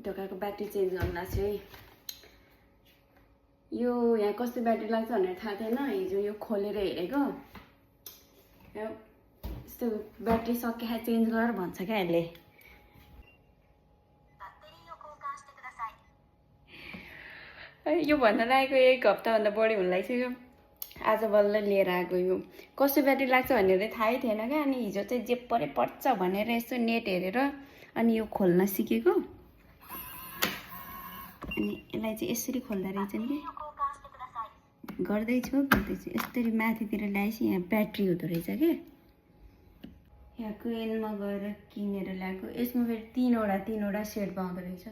ढोकाको battery change गर्न चाहिँ यो यहाँ कस्तो ब्याट्री लाग्छ भनेर थाहा थिएन हिजो यो खोलेर हेरेको यस्तो ब्याट्री सकिए चेन्ज गर भन्छ क्या यसले यो भन्न लागेको 1 हप्ताभन्दा बढी हुन लागिसक्यो आज बल्ल लिएर आएको यो कस्तो ब्याट्री लाग्छ भनेर थाहै थिएन क्या अनि हिजो चाहिँ जे परे पर्छ भनेर यसो नेट हेरेर अनि यो खोल्न सिकेको अनि यसलाई चाहिँ यसरी खोल्दा रहेछन् कि गर्दैछु यसरी माथितिर ल्याएपछि यहाँ ब्याट्री हुँदो रहेछ कि यहाँ क्विनमा गएर किनेर ल्याएको यसमा फेरि तीनवटा सेट पाउँदो रहेछ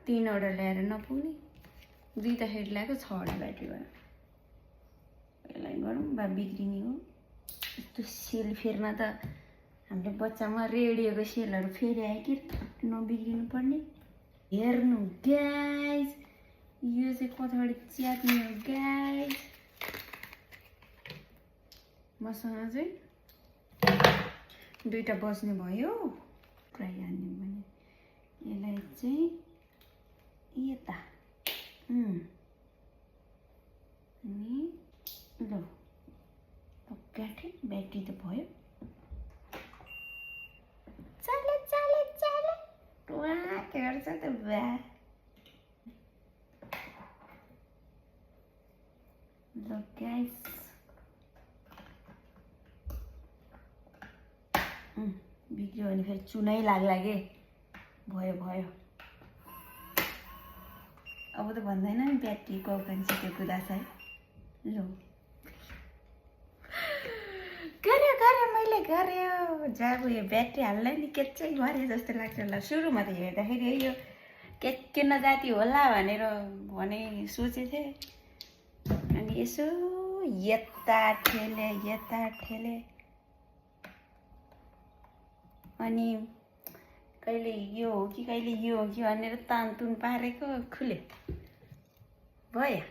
3वटा ल्याएर नपुग्ने 2टा सेट ल्याएको 6वटा ब्याट्री भयो यसलाई गरौँ बा बिग्रिने हो यस्तो सेल फेरमा त हामीले बच्चामा रेडियोको सेलहरू फेरि आयो कि नबिग्रिनु पर्ने हेर्नु गाइस यो चाहिँ कतिवटा च्यात्ने हो गाइस मसँग चाहिँ 2टा बज्ने भयो प्राय हान्ने भने यसलाई चाहिँ यता अनि ल ब्याट्री त भयो चले के गर्छ त बा ल गाइस बिग्रियो भने फेरि चुनै लाग्ला के भयो अब त भन्दैन नि ब्याट्रीको कन्सिको कुदाछ है ल गरे मैले गर्यो जब यो ब्याट्री हाल्नै नि के चाहिँ गरे जस्तो लाग्छ होला सुरुमा त हेर्दाखेरि यो के नजाति होला भनेर भने सोचेको थिएँ अनि यसो यता ठेले अनि कहिले यो हो कि कहिले यो हो कि भनेर तानतुन पारेको खुल्यो भयो